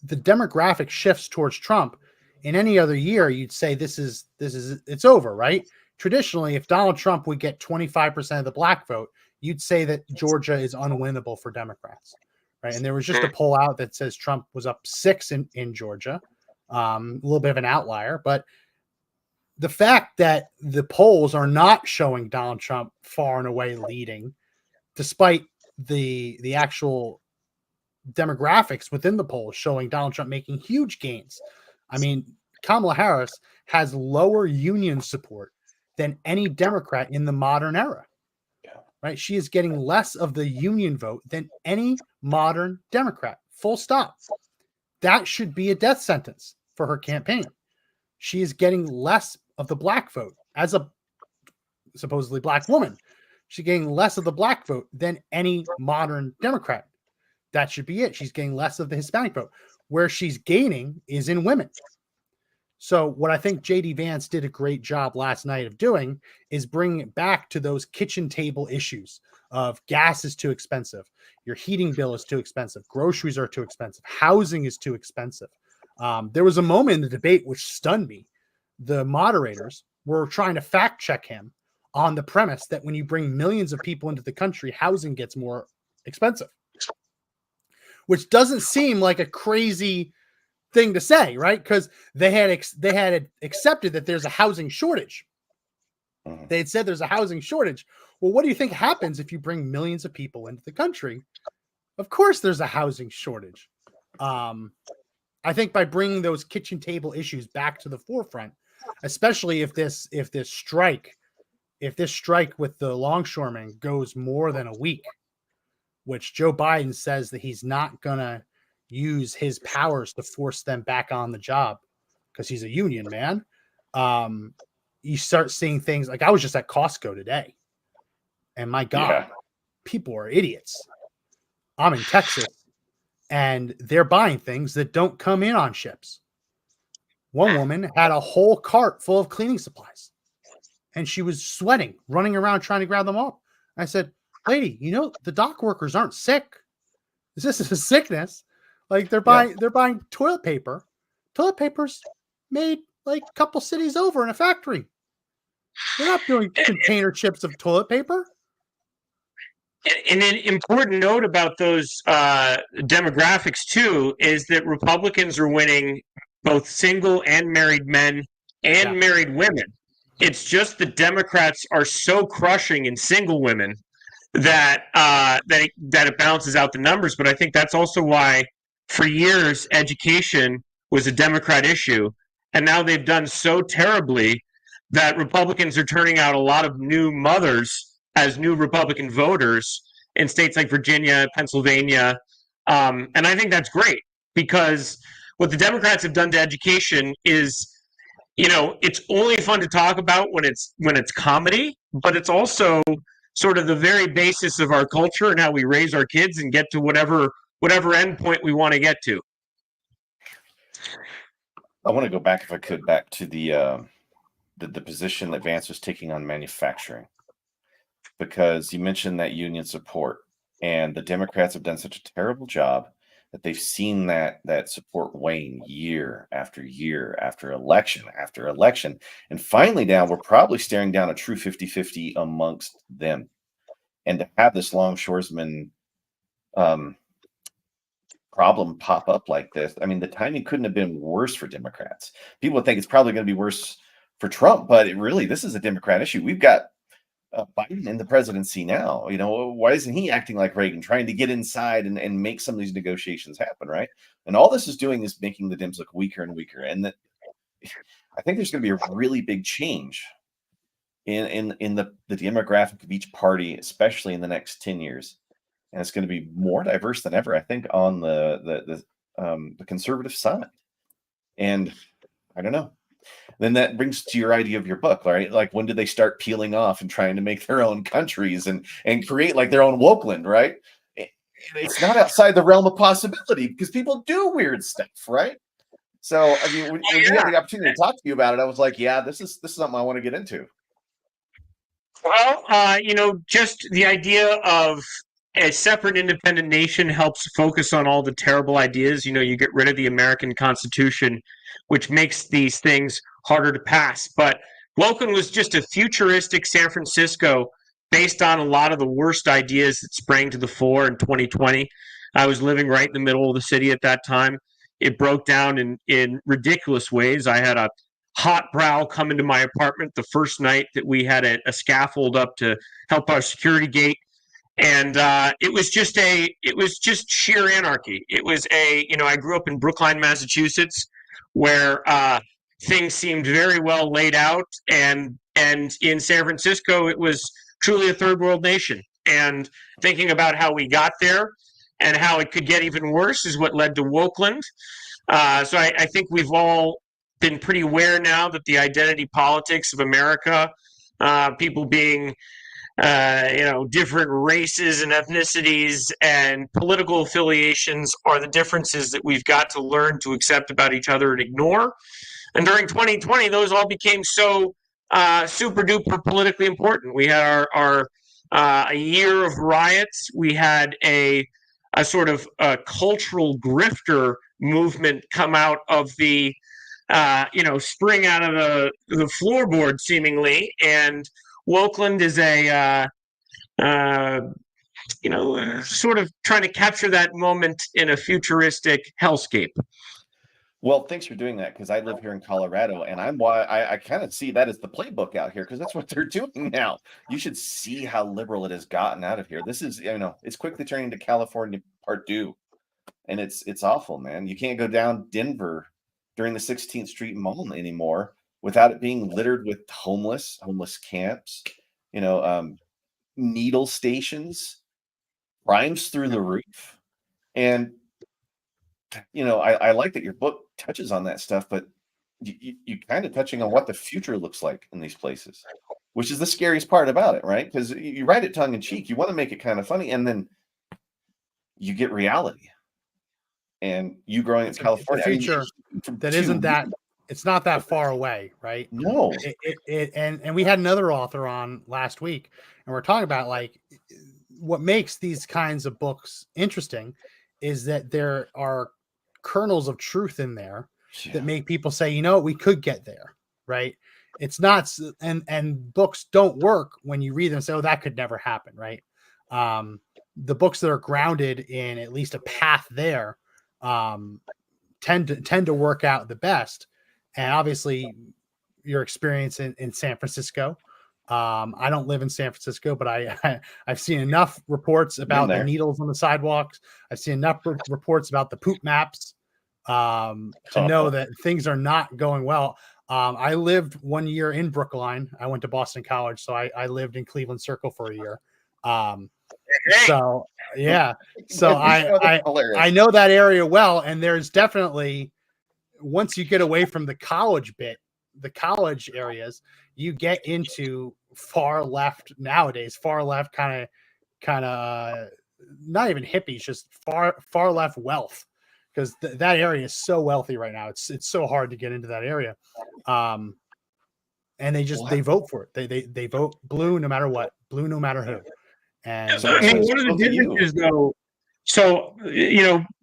The demographic shifts towards Trump. In any other year, you'd say it's over, right? Traditionally, if Donald Trump would get 25% of the black vote, you'd say that Georgia is unwinnable for Democrats, right? And there was just a poll out that says Trump was up 6 in Georgia, a little bit of an outlier. But the fact that the polls are not showing Donald Trump far and away leading, despite the actual demographics within the polls showing Donald Trump making huge gains. I mean, Kamala Harris has lower union support than any Democrat in the modern era, right? She is getting less of the union vote than any modern Democrat, full stop. That should be a death sentence for her campaign. She is getting less of the black vote as a supposedly black woman. She's getting less of the black vote than any modern Democrat. That should be it. She's getting less of the Hispanic vote. Where she's gaining is in women. So what I think J.D. Vance did a great job last night of doing is bringing it back to those kitchen table issues of gas is too expensive, your heating bill is too expensive, groceries are too expensive, housing is too expensive. There was a moment in the debate which stunned me. The moderators were trying to fact check him on the premise that when you bring millions of people into the country, housing gets more expensive, which doesn't seem like a crazy thing to say, right? Because they had accepted that there's a housing shortage. They had said there's a housing shortage. Well, what do you think happens if you bring millions of people into the country? Of course, there's a housing shortage. I think by bringing those kitchen table issues back to the forefront, especially if this strike with the longshoremen goes more than a week, which Joe Biden says that he's not going to use his powers to force them back on the job because he's a union man. You start seeing things like I was just at Costco today, and my God, people are idiots. I'm in Texas, and they're buying things that don't come in on ships. One woman had a whole cart full of cleaning supplies, and she was sweating, running around trying to grab them up. I said, lady, the dock workers aren't sick. This is a sickness. Like they're buying toilet paper. Toilet paper's made like a couple cities over in a factory. They're not doing container ships of toilet paper. And an important note about those demographics too is that Republicans are winning both single and married men and married women. It's just the Democrats are so crushing in single women that it balances out the numbers. But I think that's also why for years education was a Democrat issue, and now they've done so terribly that Republicans are turning out a lot of new mothers as new Republican voters in states like Virginia, Pennsylvania, and I think that's great because what the Democrats have done to education is, it's only fun to talk about when it's comedy, but it's also sort of the very basis of our culture and how we raise our kids and get to whatever end point we want to get to. I want to go back, if I could, back to the position that Vance was taking on manufacturing, because you mentioned that union support, and the Democrats have done such a terrible job that they've seen that support wane year after year after election after election. And finally now we're probably staring down a true 50-50 amongst them. And to have this longshoresman problem pop up like this, I mean, the timing couldn't have been worse for Democrats. People would think it's probably going to be worse for Trump, but this is a Democrat issue. We've got Biden in the presidency now. Why isn't he acting like Reagan, trying to get inside and make some of these negotiations happen, right? And all this is doing is making the Dems look weaker and weaker. And I think there's going to be a really big change in the demographic of each party, especially in the next 10 years. And it's going to be more diverse than ever, I think, on the conservative side. And I don't know. Then that brings to your idea of your book, right? Like, when did they start peeling off and trying to make their own countries and create like their own wokeland, right? It's not outside the realm of possibility because people do weird stuff, right? So, I mean, when you had the opportunity to talk to you about it, I was like, yeah, this is something I want to get into. Well, just the idea of a separate independent nation helps focus on all the terrible ideas. You get rid of the American Constitution, which makes these things harder to pass. But Woken was just a futuristic San Francisco based on a lot of the worst ideas that sprang to the fore in 2020. I was living right in the middle of the city at that time. It broke down in ridiculous ways. I had a hot brow come into my apartment the first night that we had a scaffold up to help our security gate. And it was just sheer anarchy. It was I grew up in Brookline, Massachusetts, where things seemed very well laid out. And in San Francisco, it was truly a third world nation. And thinking about how we got there and how it could get even worse is what led to Wokeland. So I think we've all been pretty aware now that the identity politics of America, people being different races and ethnicities and political affiliations are the differences that we've got to learn to accept about each other and ignore. And during 2020, those all became so super duper politically important. We had our a year of riots. We had a sort of cultural grifter movement come out of the spring out of the floorboard seemingly. And Wokeland is sort of trying to capture that moment in a futuristic hellscape. Well, thanks for doing that, because I live here in Colorado, and I kind of see that as the playbook out here, because that's what they're doing now. You should see how liberal it has gotten out of here. This is, it's quickly turning to California Part 2, and it's awful, man. You can't go down Denver during the 16th Street Mall anymore without it being littered with homeless camps, needle stations, crimes through the roof. And I like that your book touches on that stuff, but you kind of touching on what the future looks like in these places, which is the scariest part about it, right? Because you write it tongue in cheek, you want to make it kind of funny, and then you get reality. And you growing in California, the future that isn't that, it's not that far away, right? No. And we had another author on last week, and we're talking about like what makes these kinds of books interesting is that there are kernels of truth in there that make people say, we could get there, right? It's not, and books don't work when you read them and say, oh, that could never happen, right? The books that are grounded in at least a path there tend to work out the best. And obviously your experience in San Francisco, I don't live in San Francisco, but I've seen enough reports about the needles on the sidewalks. I've seen enough reports about the poop maps to know that things are not going well. I lived 1 year in Brookline. I went to Boston College, so I lived in Cleveland Circle for a year. So yeah, so I know that area well, and there's definitely, once you get away from the college areas, you get into far left nowadays, kind of not even hippies, just far left wealth, because that area is so wealthy right now. It's so hard to get into that area. And they vote for it. They vote blue no matter what, blue no matter who. And one of the differences though, so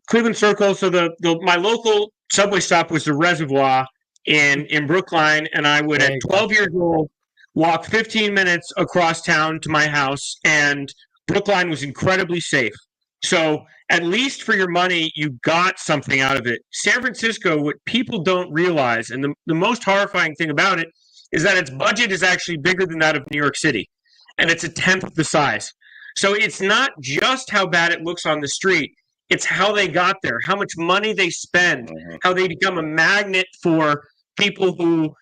Cleveland Circle, so my local subway stop was the Reservoir in Brookline, and I would, at 12 years old, walk 15 minutes across town to my house, and Brookline was incredibly safe. So at least for your money, you got something out of it. San Francisco, what people don't realize, and the most horrifying thing about it, is that its budget is actually bigger than that of New York City, and it's a tenth the size. So it's not just how bad it looks on the street, it's how they got there, how much money they spend, how they become a magnet for people who,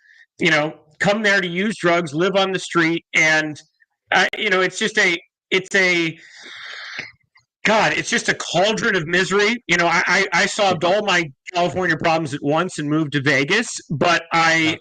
come there to use drugs, live on the street, and it's just a cauldron of misery. I solved all my California problems at once and moved to Vegas, but I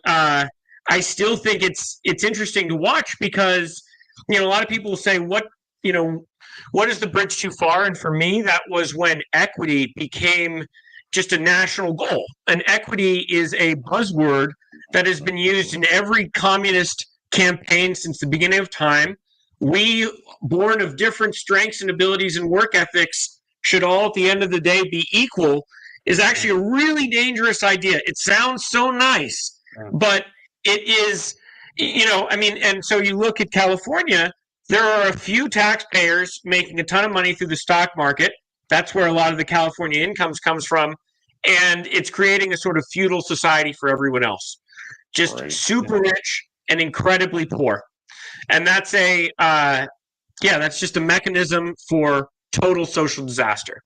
still think it's interesting to watch because, a lot of people will say, what is the bridge too far? And for me, that was when equity became just a national goal. And equity is a buzzword that has been used in every communist campaign since the beginning of time. We, born of different strengths and abilities and work ethics, should all at the end of the day be equal, is actually a really dangerous idea. It sounds so nice, but it is, and so you look at California, there are a few taxpayers making a ton of money through the stock market. That's where a lot of the California incomes comes from. And it's creating a sort of feudal society for everyone else. Just super rich and incredibly poor. And that's that's just a mechanism for total social disaster.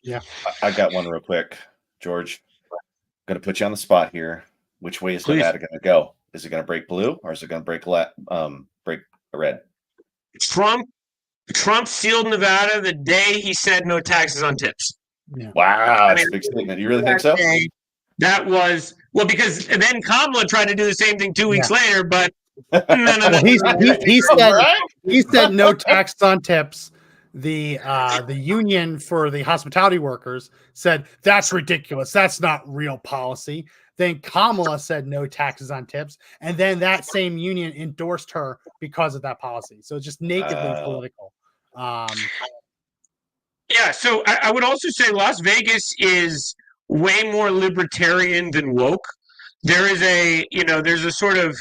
Yeah. I got one real quick, George. I'm going to put you on the spot here. Which way is Nevada going to go? Is it going to break blue or is it going to break red? Trump sealed Nevada the day he said no taxes on tips. Yeah. Wow, that's a big statement. You really think so? That was because then Kamala tried to do the same thing 2 weeks later, but no. Well, he said no taxes on tips. The union for the hospitality workers said that's ridiculous. That's not real policy. Then Kamala said no taxes on tips, and then that same union endorsed her because of that policy. So it's just nakedly political. Yeah, so I would also say Las Vegas is way more libertarian than woke. There's a sort of,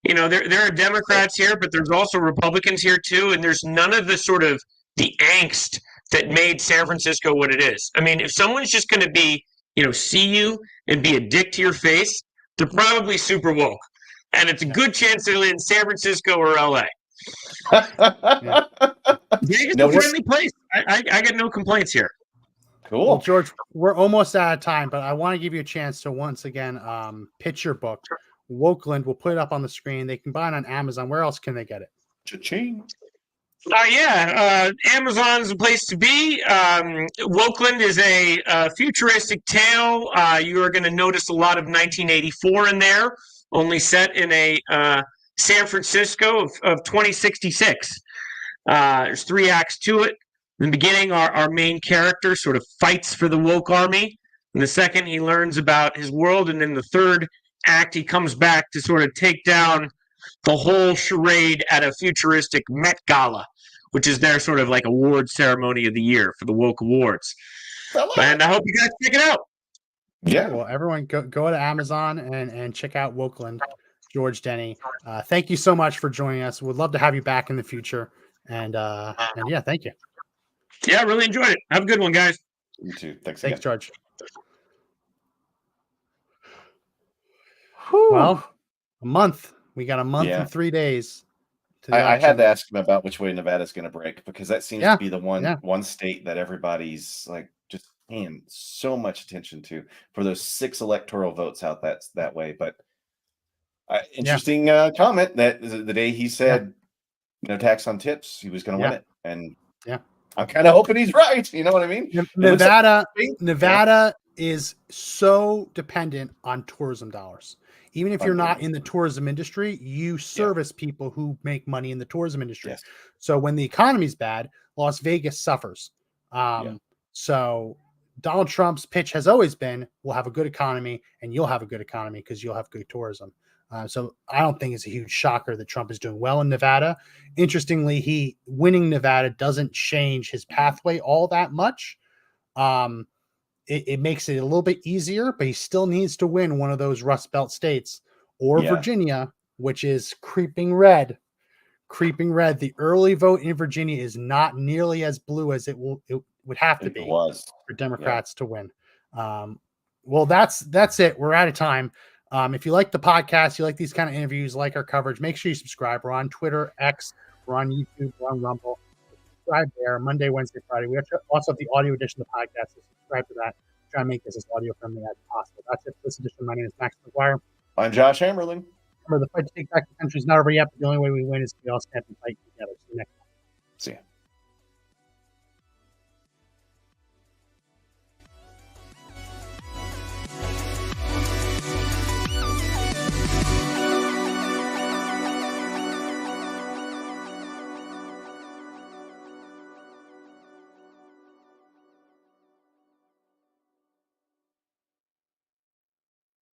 there are Democrats here, but there's also Republicans here too, and there's none of the sort of the angst that made San Francisco what it is. I mean, if someone's just going to be, see you and be a dick to your face, they're probably super woke. And it's a good chance they're in San Francisco or LA. Vegas is a friendly place. I got no complaints here. Cool. Well, George, we're almost out of time, but I want to give you a chance to once again pitch your book. Wokeland, we'll put it up on the screen. They can buy it on Amazon. Where else can they get it? Cha-ching. Amazon's a place to be. Wokeland is a futuristic tale. You are going to notice a lot of 1984 in there, only set in a San Francisco of 2066. There's 3 acts to it. In the beginning, our main character sort of fights for the woke army. In the second, he learns about his world. And in the third act, he comes back to sort of take down the whole charade at a futuristic Met Gala, which is their sort of like award ceremony of the year for the woke awards. And I hope you guys check it out. Yeah. Well, everyone go to Amazon and check out Wokeland. George Denny, thank you so much for joining us. We'd love to have you back in the future. And yeah, thank you. Yeah, I really enjoyed it. Have a good one, guys. You too. Thanks, George. Well, a month. We got a month and 3 days. I had to ask him about which way Nevada's going to break because that seems to be the one state that everybody's like just paying so much attention to for those 6 electoral votes out that way. But interesting comment that the day he said no tax on tips, he was going to win it, and I'm kind of hoping he's right. You know what I mean? Nevada is so dependent on tourism dollars. Even if you're not in the tourism industry, you service people who make money in the tourism industry. Yes. So when the economy's bad, Las Vegas suffers. So Donald Trump's pitch has always been, we'll have a good economy and you'll have a good economy because you'll have good tourism. So I don't think it's a huge shocker that Trump is doing well in Nevada. Interestingly, winning Nevada doesn't change his pathway all that much. It makes it a little bit easier, but he still needs to win one of those Rust Belt states or Virginia, which is creeping red. The early vote in Virginia is not nearly as blue as it would have I to think it be was. for Democrats to win. Well, that's it. We're out of time. If you like the podcast, you like these kind of interviews, like our coverage, make sure you subscribe. We're on Twitter, X, we're on YouTube, we're on Rumble. Subscribe there Monday, Wednesday, Friday. We also have the audio edition of the podcast, so subscribe to that. Try and make this as audio friendly as possible. That's it for this edition. My name is Max McGuire. I'm Josh Hammerling. Remember, the fight to take back the country is not over yet, but the only way we win is if we all stand and fight together.